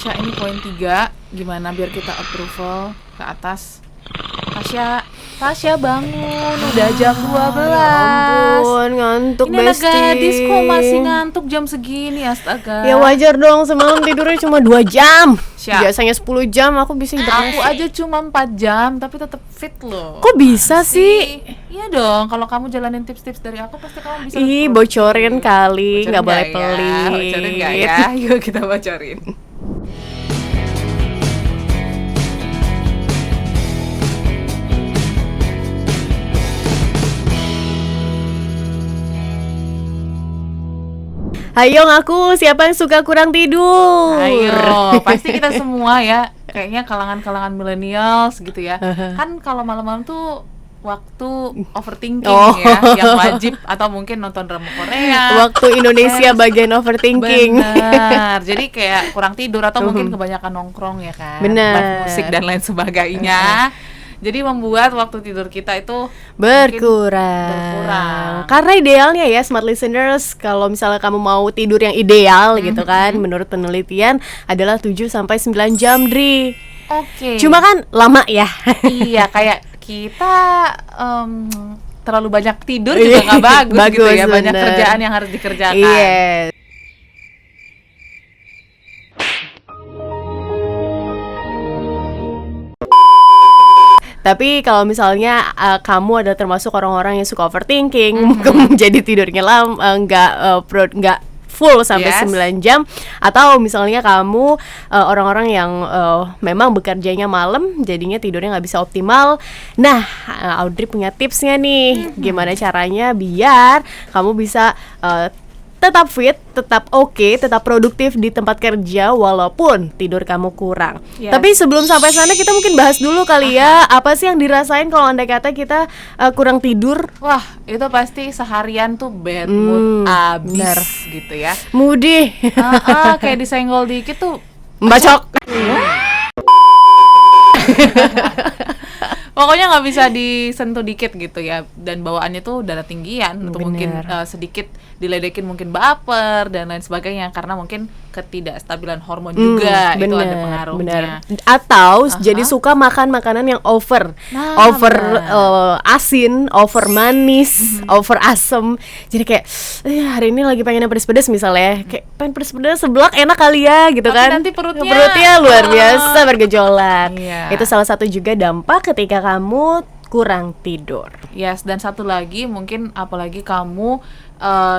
Tasya, ini poin 3. Gimana biar kita approval ke atas? Tasya bangun, udah jam 12. Ya ampun, ngantuk Ini anak Besti. gadis kok masih ngantuk jam segini, astaga. Ya wajar dong, semalam tidurnya cuma 2 jam. Siap. Biasanya 10 jam aku bisa hibernasi. Aku aja cuma 4 jam tapi tetap fit loh. Kok bisa sih? Iya dong, kalau kamu jalanin tips-tips dari aku pasti kamu bisa. Ih, produktif. bocorin kali, Bocorin nggak boleh nggak ya? pelit. Bocorin nggak ya? Yuk kita bocorin. Ayo ngaku, siapa yang suka kurang tidur? Ayo, pasti kita semua ya. Kayaknya kalangan-kalangan millennials gitu ya. Kan kalau malam-malam tuh waktu overthinking ya, yang wajib, atau mungkin nonton drama Korea. Waktu Indonesia bagian overthinking. Benar. Jadi kayak kurang tidur atau mungkin kebanyakan nongkrong ya kan. Benar. Live musik dan lain sebagainya. Jadi membuat waktu tidur kita itu Berkurang. Karena idealnya ya smart listeners, kalau misalnya kamu mau tidur yang ideal gitu kan, menurut penelitian adalah 7 sampai 9 jam, Dri. Oke. Cuma kan lama ya. Iya, kayak kita terlalu banyak tidur juga nggak bagus, gitu Bagus, ya. Banyak bener. kerjaan yang harus dikerjakan. Iya. Tapi kalau misalnya kamu ada termasuk orang-orang yang suka overthinking, kamu jadi tidurnya nggak full sampai Yes. 9 jam, atau misalnya kamu orang-orang yang memang bekerjanya malam, jadinya tidurnya nggak bisa optimal. Nah, Audrey punya tipsnya nih, gimana caranya biar kamu bisa tetap fit, tetap oke, tetap produktif di tempat kerja walaupun tidur kamu kurang. Yes. Tapi sebelum sampai sana kita mungkin bahas dulu kali ya, apa sih yang dirasain kalau andai kata kita kurang tidur? Wah, itu pasti seharian tuh bad mood abis bener. gitu ya. Moody, Kayak disenggol dikit tuh membacok. pokoknya nggak bisa disentuh dikit gitu ya, dan bawaannya tuh darah tinggian atau mungkin Bener. sedikit diledekin mungkin baper dan lain sebagainya, karena mungkin ketidakstabilan hormon juga itu ada pengaruhnya. Atau jadi suka makan makanan yang over, Nah, over benar. asin, over manis, over asem. Jadi kayak hari ini lagi pengen yang pedes-pedes misalnya, kayak pengen pedes-pedes seblak enak kali ya gitu Tapi kan. nanti perutnya luar biasa bergejolak. Iya. Itu salah satu juga dampak ketika kamu kurang tidur. Yes, dan satu lagi mungkin apalagi kamu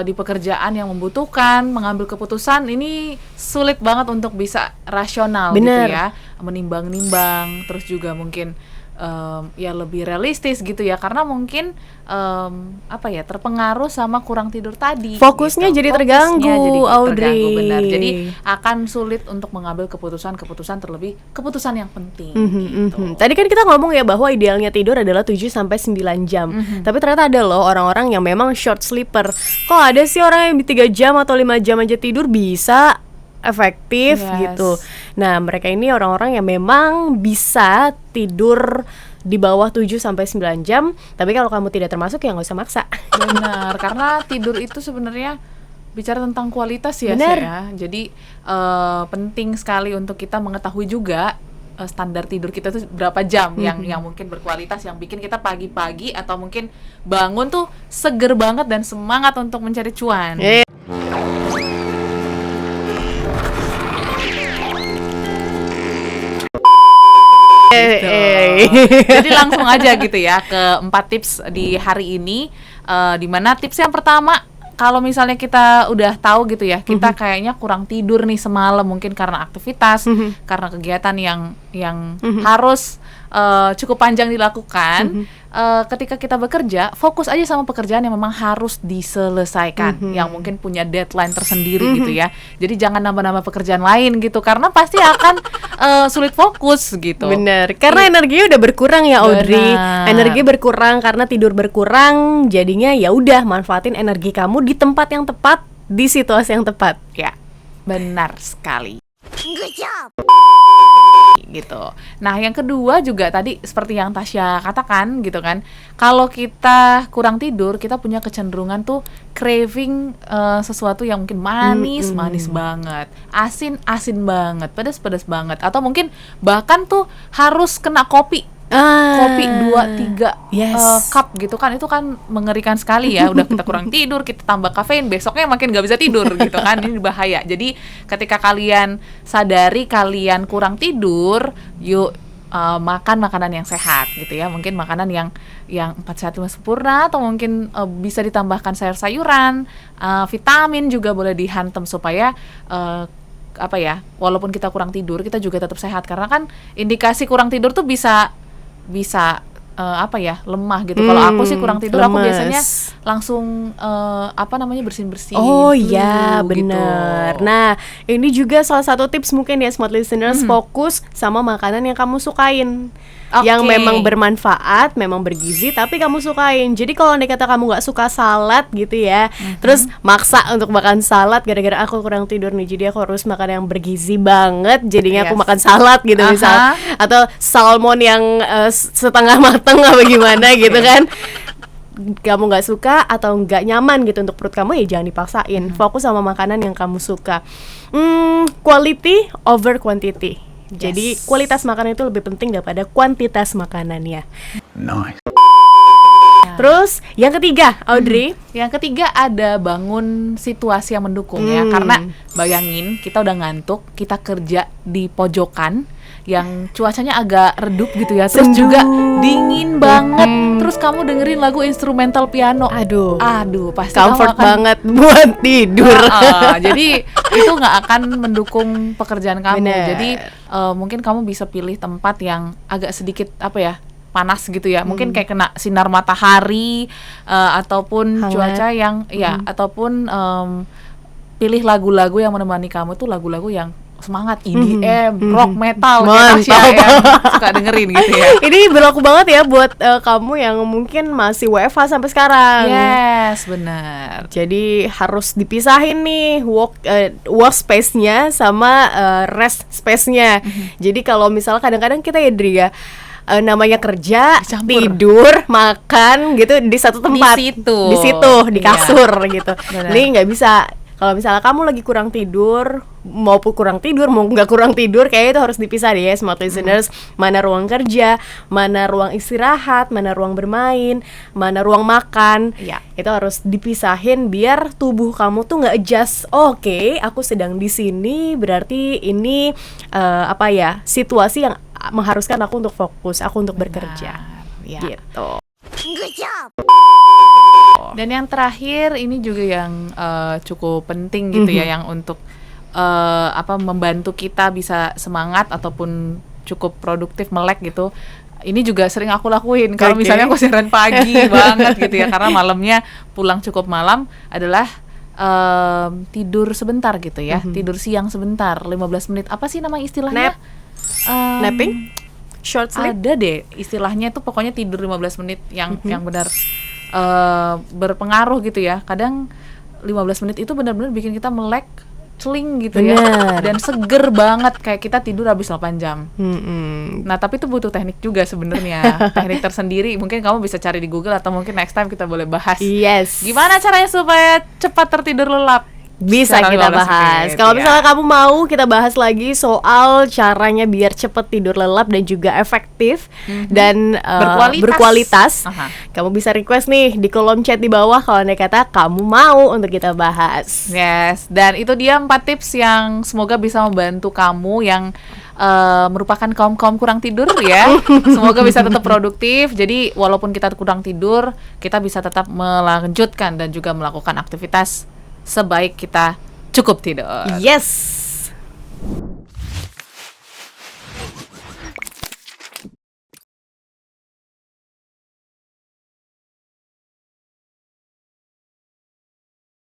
di pekerjaan yang membutuhkan mengambil keputusan, ini sulit banget untuk bisa rasional Bener. gitu ya, menimbang-nimbang, terus juga mungkin ya lebih realistis gitu ya, karena mungkin terpengaruh sama kurang tidur tadi. Fokusnya gitu. jadi terganggu, Audrey. Benar. Jadi akan sulit untuk mengambil keputusan terlebih keputusan yang penting. Gitu. Tadi kan kita ngomong ya bahwa idealnya tidur adalah 7 sampai 9 jam. Tapi ternyata ada loh orang-orang yang memang short sleeper. Kok ada sih orang yang 3 jam atau 5 jam aja tidur bisa efektif Yes. gitu. Nah, mereka ini orang-orang yang memang bisa tidur di bawah 7 sampai 9 jam. Tapi kalau kamu tidak termasuk ya nggak usah maksa. Benar, karena tidur itu sebenarnya bicara tentang kualitas ya, Benar. saya. Jadi penting sekali untuk kita mengetahui juga standar tidur kita tuh berapa jam yang mungkin berkualitas, yang bikin kita pagi-pagi atau mungkin bangun tuh seger banget dan semangat untuk mencari cuan. Jadi langsung aja gitu ya ke 4 tips di hari ini, di mana tips yang pertama, kalau misalnya kita udah tahu gitu ya, kita kayaknya kurang tidur nih semalam, mungkin karena aktivitas, karena kegiatan yang harus cukup panjang dilakukan. Ketika kita bekerja, fokus aja sama pekerjaan yang memang harus diselesaikan, yang mungkin punya deadline tersendiri gitu ya. Jadi jangan nambah-nambah pekerjaan lain gitu, karena pasti akan sulit fokus gitu. Bener, karena energinya udah berkurang ya, Audrey. Benar. Energi berkurang karena tidur berkurang, jadinya ya udah manfaatin energi kamu di tempat yang tepat, di situasi yang tepat. Ya, benar sekali. gitu. Nah, yang kedua juga tadi seperti yang Tasya katakan gitu kan, kalau kita kurang tidur, kita punya kecenderungan tuh craving sesuatu yang mungkin manis banget, asin banget, pedas banget, atau mungkin bahkan tuh harus kena kopi. Kopi 2-3 cup gitu kan, itu kan mengerikan sekali ya. Udah kita kurang tidur, kita tambah kafein, besoknya makin gak bisa tidur gitu kan, ini bahaya. Jadi ketika kalian sadari kalian kurang tidur, yuk makan makanan yang sehat gitu ya. Mungkin makanan yang 4 sehat 5 sempurna, atau mungkin bisa ditambahkan sayur-sayuran, vitamin juga boleh dihantam supaya walaupun kita kurang tidur, kita juga tetap sehat. Karena kan indikasi kurang tidur tuh bisa lemah gitu. Kalau aku sih kurang tidur, aku biasanya langsung bersin-bersin. Oh iya, benar. Gitu. Nah, ini juga salah satu tips mungkin ya smart listeners, fokus sama makanan yang kamu sukain. Yang memang bermanfaat, memang bergizi, tapi kamu sukain. Jadi kalau andai kata kamu nggak suka salad gitu ya, terus maksa untuk makan salad gara-gara aku kurang tidur nih, jadi aku harus makan yang bergizi banget, jadinya aku makan salad gitu misal, atau salmon yang setengah mateng apa gimana gitu kan. Kamu nggak suka atau nggak nyaman gitu untuk perut kamu, ya jangan dipaksain. Fokus sama makanan yang kamu suka. Quality over quantity. Jadi kualitas makanan itu lebih penting daripada kuantitas makanannya. Nice. Terus yang ketiga, Audrey, yang ketiga ada bangun situasi yang mendukung ya. Karena bayangin kita udah ngantuk, kita kerja di pojokan yang cuacanya agak redup gitu ya, terus juga dingin banget, terus kamu dengerin lagu instrumental piano, aduh pasti comfort kamu akan banget buat tidur. Jadi itu nggak akan mendukung pekerjaan kamu. Bener. Jadi mungkin kamu bisa pilih tempat yang agak sedikit panas gitu ya, mungkin kayak kena sinar matahari, ataupun hangat. Cuaca yang ataupun pilih lagu-lagu yang menemani kamu tuh lagu-lagu yang semangat, EDM, rock, metal, kayak Tasya yang suka dengerin gitu ya. Ini berlaku banget ya buat kamu yang mungkin masih WFH sampai sekarang. Yes, benar. Jadi harus dipisahin nih work space-nya sama rest space-nya. Jadi kalau misalnya kadang-kadang kita ya Dri ya, namanya kerja, dicampur, tidur, makan gitu di satu tempat, di situ di kasur gitu. Benar. Ini nggak bisa. Kalau misalnya kamu lagi kurang tidur, mau nggak kurang tidur, kayaknya itu harus dipisah deh ya smart listeners. Mana ruang kerja, mana ruang istirahat, mana ruang bermain, mana ruang makan. Itu harus dipisahin biar tubuh kamu tuh nggak adjust. Oke, aku sedang di sini, berarti ini situasi yang mengharuskan aku untuk fokus, aku untuk bekerja. Gitu. Good job. Dan yang terakhir ini juga yang cukup penting gitu ya, yang untuk membantu kita bisa semangat ataupun cukup produktif, melek gitu. Ini juga sering aku lakuin kalau misalnya aku siaran pagi banget gitu ya, karena malamnya pulang cukup malam, adalah tidur sebentar gitu ya, tidur siang sebentar, 15 menit. Apa sih nama istilahnya? Napping? Short sleep? Ada deh istilahnya tuh, pokoknya tidur 15 menit yang benar berpengaruh gitu ya. Kadang 15 menit itu benar-benar bikin kita melek, celing gitu ya, dan seger banget, kayak kita tidur habis 8 jam. Nah, tapi itu butuh teknik juga sebenarnya, teknik tersendiri. Mungkin kamu bisa cari di Google, atau mungkin next time kita boleh bahas. Gimana caranya supaya cepat tertidur lelap? Bisa kita bahas. Kalau misalnya kamu mau kita bahas lagi soal caranya biar cepet tidur lelap dan juga efektif dan berkualitas. Kamu bisa request nih di kolom chat di bawah kalau andai kata kamu mau untuk kita bahas. Yes, dan itu dia 4 tips yang semoga bisa membantu kamu yang merupakan kaum kurang tidur ya. Semoga bisa tetap produktif. Jadi walaupun kita kurang tidur, kita bisa tetap melanjutkan dan juga melakukan aktivitas sebaik kita cukup tidur. Yes.